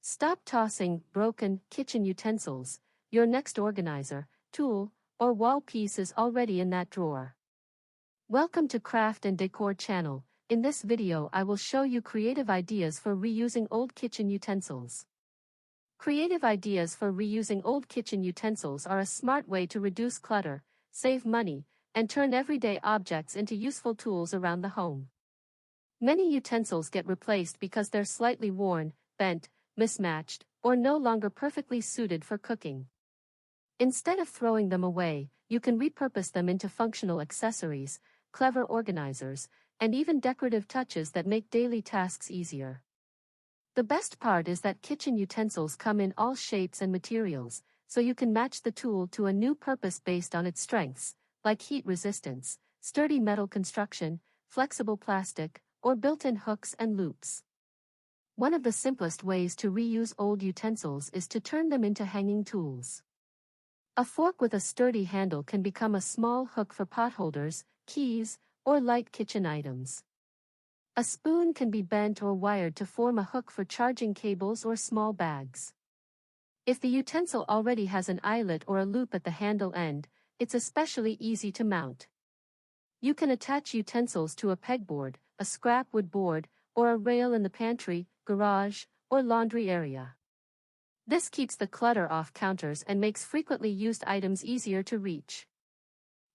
Stop tossing broken kitchen utensils. Your next organizer, tool, or wall piece is already in that drawer. Welcome to Craft and Decor channel. In this video I will show you creative ideas for reusing old kitchen utensils. Creative ideas for reusing old kitchen utensils are a smart way to reduce clutter, save money, and turn everyday objects into useful tools around the home. Many utensils get replaced because they're slightly worn, bent, mismatched, or no longer perfectly suited for cooking. Instead of throwing them away, you can repurpose them into functional accessories, clever organizers, and even decorative touches that make daily tasks easier. The best part is that kitchen utensils come in all shapes and materials, so you can match the tool to a new purpose based on its strengths, like heat resistance, sturdy metal construction, flexible plastic, or built-in hooks and loops. One of the simplest ways to reuse old utensils is to turn them into hanging tools. A fork with a sturdy handle can become a small hook for potholders, keys, or light kitchen items. A spoon can be bent or wired to form a hook for charging cables or small bags. If the utensil already has an eyelet or a loop at the handle end, it's especially easy to mount. You can attach utensils to a pegboard, a scrap wood board, or a rail in the pantry, garage, or laundry area. This keeps the clutter off counters and makes frequently used items easier to reach.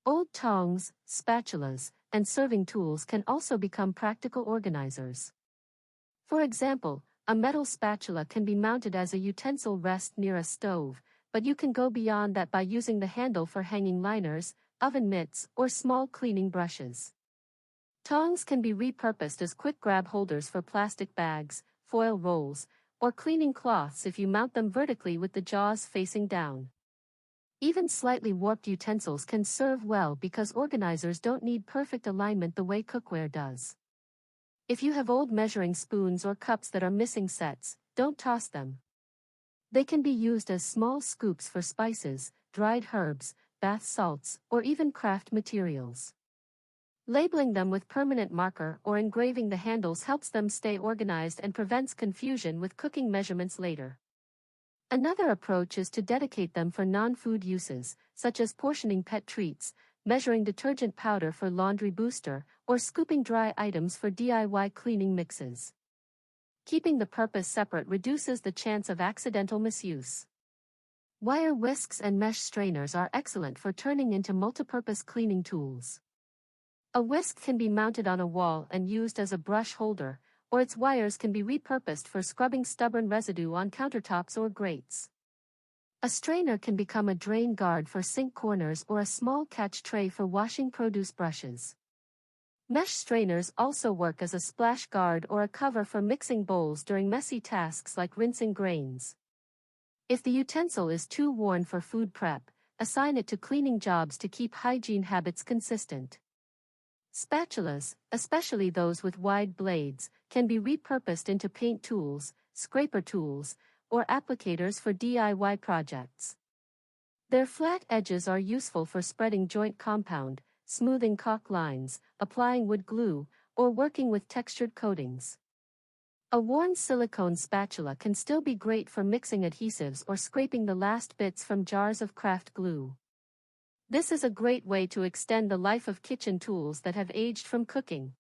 Old tongs, spatulas, and serving tools can also become practical organizers. For example, a metal spatula can be mounted as a utensil rest near a stove, but you can go beyond that by using the handle for hanging liners, oven mitts, or small cleaning brushes. Tongs can be repurposed as quick grab holders for plastic bags, foil rolls, or cleaning cloths if you mount them vertically with the jaws facing down. Even slightly warped utensils can serve well because organizers don't need perfect alignment the way cookware does. If you have old measuring spoons or cups that are missing sets, don't toss them. They can be used as small scoops for spices, dried herbs, bath salts, or even craft materials. Labeling them with permanent marker or engraving the handles helps them stay organized and prevents confusion with cooking measurements later. Another approach is to dedicate them for non-food uses, such as portioning pet treats, measuring detergent powder for laundry booster, or scooping dry items for DIY cleaning mixes. Keeping the purpose separate reduces the chance of accidental misuse. Wire whisks and mesh strainers are excellent for turning into multipurpose cleaning tools. A whisk can be mounted on a wall and used as a brush holder, or its wires can be repurposed for scrubbing stubborn residue on countertops or grates. A strainer can become a drain guard for sink corners or a small catch tray for washing produce brushes. Mesh strainers also work as a splash guard or a cover for mixing bowls during messy tasks like rinsing grains. If the utensil is too worn for food prep, assign it to cleaning jobs to keep hygiene habits consistent. Spatulas, especially those with wide blades, can be repurposed into paint tools, scraper tools, or applicators for DIY projects. Their flat edges are useful for spreading joint compound, smoothing caulk lines, applying wood glue, or working with textured coatings. A worn silicone spatula can still be great for mixing adhesives or scraping the last bits from jars of craft glue. This is a great way to extend the life of kitchen tools that have aged from cooking.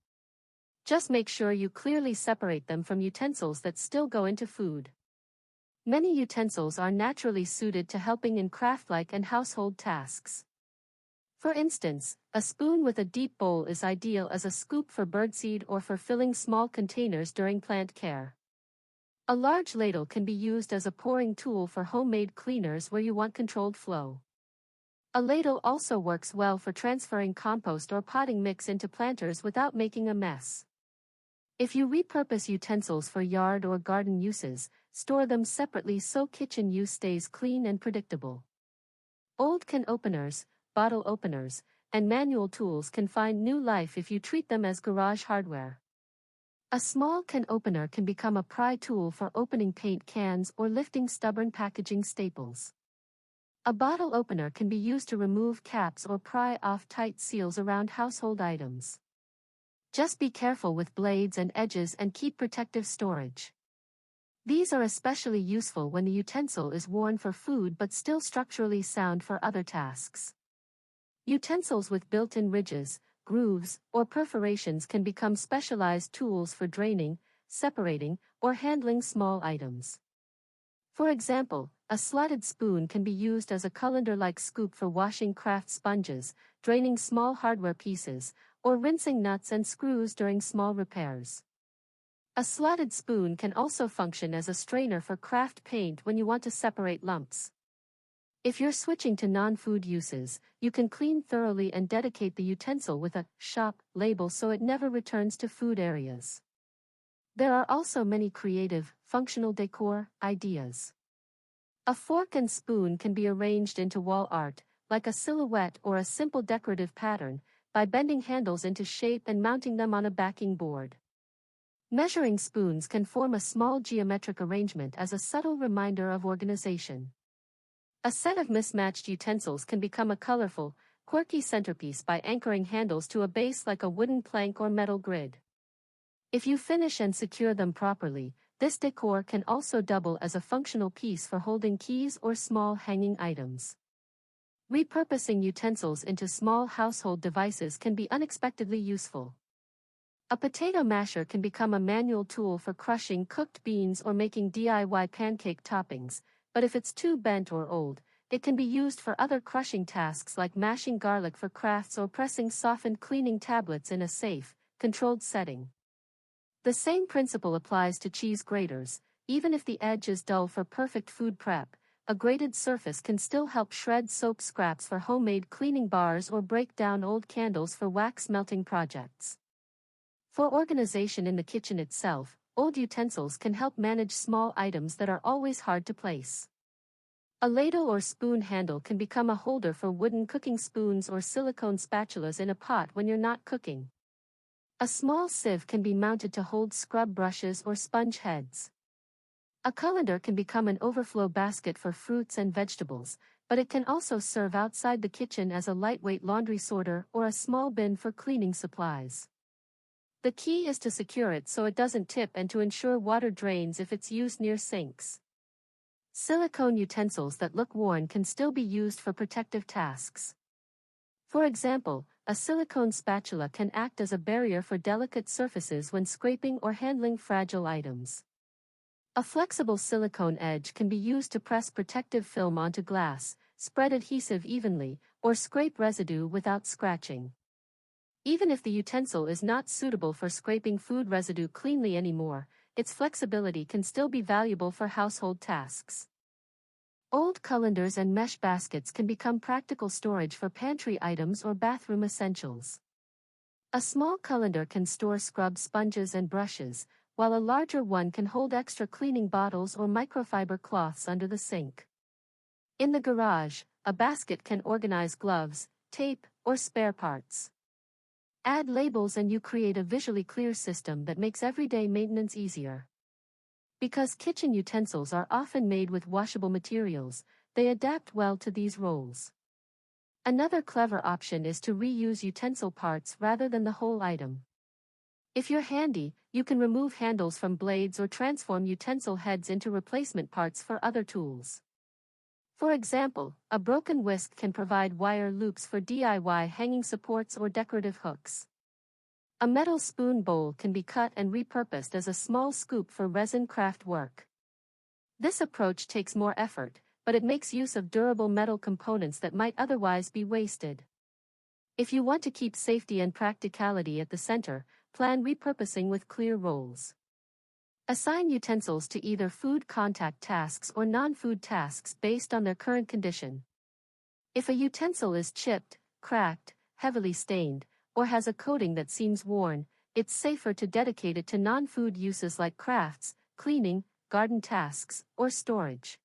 Just make sure you clearly separate them from utensils that still go into food. Many utensils are naturally suited to helping in craft-like and household tasks. For instance, a spoon with a deep bowl is ideal as a scoop for birdseed or for filling small containers during plant care. A large ladle can be used as a pouring tool for homemade cleaners where you want controlled flow. A ladle also works well for transferring compost or potting mix into planters without making a mess. If you repurpose utensils for yard or garden uses, store them separately so kitchen use stays clean and predictable. Old can openers, bottle openers, and manual tools can find new life if you treat them as garage hardware. A small can opener can become a pry tool for opening paint cans or lifting stubborn packaging staples. A bottle opener can be used to remove caps or pry off tight seals around household items. Just be careful with blades and edges and keep protective storage. These are especially useful when the utensil is worn for food but still structurally sound for other tasks. Utensils with built-in ridges, grooves, or perforations can become specialized tools for draining, separating, or handling small items. For example, a slotted spoon can be used as a colander-like scoop for washing craft sponges, draining small hardware pieces, or rinsing nuts and screws during small repairs. A slotted spoon can also function as a strainer for craft paint when you want to separate lumps. If you're switching to non-food uses, you can clean thoroughly and dedicate the utensil with a shop label so it never returns to food areas. There are also many creative, functional decor ideas. A fork and spoon can be arranged into wall art, like a silhouette or a simple decorative pattern, by bending handles into shape and mounting them on a backing board. Measuring spoons can form a small geometric arrangement as a subtle reminder of organization. A set of mismatched utensils can become a colorful, quirky centerpiece by anchoring handles to a base like a wooden plank or metal grid. If you finish and secure them properly, this decor can also double as a functional piece for holding keys or small hanging items. Repurposing utensils into small household devices can be unexpectedly useful. A potato masher can become a manual tool for crushing cooked beans or making DIY pancake toppings, but if it's too bent or old, it can be used for other crushing tasks like mashing garlic for crafts or pressing softened cleaning tablets in a safe, controlled setting. The same principle applies to cheese graters. Even if the edge is dull for perfect food prep, a grated surface can still help shred soap scraps for homemade cleaning bars or break down old candles for wax melting projects. For organization in the kitchen itself, old utensils can help manage small items that are always hard to place. A ladle or spoon handle can become a holder for wooden cooking spoons or silicone spatulas in a pot when you're not cooking. A small sieve can be mounted to hold scrub brushes or sponge heads. A colander can become an overflow basket for fruits and vegetables, but it can also serve outside the kitchen as a lightweight laundry sorter or a small bin for cleaning supplies. The key is to secure it so it doesn't tip and to ensure water drains if it's used near sinks. Silicone utensils that look worn can still be used for protective tasks. For example, a silicone spatula can act as a barrier for delicate surfaces when scraping or handling fragile items. A flexible silicone edge can be used to press protective film onto glass, spread adhesive evenly, or scrape residue without scratching. Even if the utensil is not suitable for scraping food residue cleanly anymore, its flexibility can still be valuable for household tasks. Old colanders and mesh baskets can become practical storage for pantry items or bathroom essentials. A small colander can store scrub sponges and brushes, while a larger one can hold extra cleaning bottles or microfiber cloths under the sink. In the garage, a basket can organize gloves, tape, or spare parts. Add labels and you create a visually clear system that makes everyday maintenance easier. Because kitchen utensils are often made with washable materials, they adapt well to these roles. Another clever option is to reuse utensil parts rather than the whole item. If you're handy, you can remove handles from blades or transform utensil heads into replacement parts for other tools. For example, a broken whisk can provide wire loops for DIY hanging supports or decorative hooks. A metal spoon bowl can be cut and repurposed as a small scoop for resin craft work. This approach takes more effort, but it makes use of durable metal components that might otherwise be wasted. If you want to keep safety and practicality at the center, plan repurposing with clear roles. Assign utensils to either food contact tasks or non-food tasks based on their current condition. If a utensil is chipped, cracked, heavily stained, or has a coating that seems worn, it's safer to dedicate it to non-food uses like crafts, cleaning, garden tasks, or storage.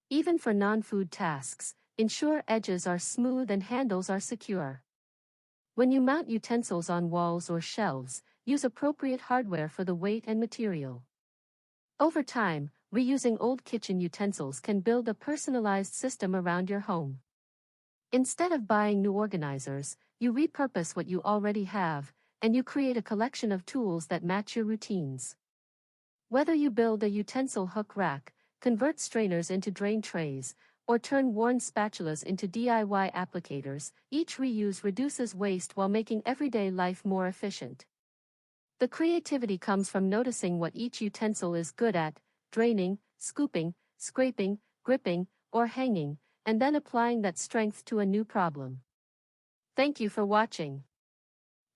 Even for non-food tasks, ensure edges are smooth and handles are secure. When you mount utensils on walls or shelves, use appropriate hardware for the weight and material. Over time, reusing old kitchen utensils can build a personalized system around your home. Instead of buying new organizers, you repurpose what you already have, and you create a collection of tools that match your routines. Whether you build a utensil hook rack, convert strainers into drain trays, or turn worn spatulas into DIY applicators, each reuse reduces waste while making everyday life more efficient. The creativity comes from noticing what each utensil is good at, draining, scooping, scraping, gripping, or hanging, and then applying that strength to a new problem. Thank you for watching.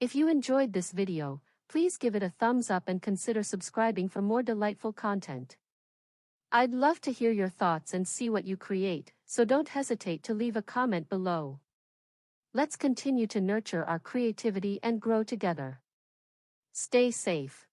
If you enjoyed this video, please give it a thumbs up and consider subscribing for more delightful content. I'd love to hear your thoughts and see what you create, so don't hesitate to leave a comment below. Let's continue to nurture our creativity and grow together. Stay safe.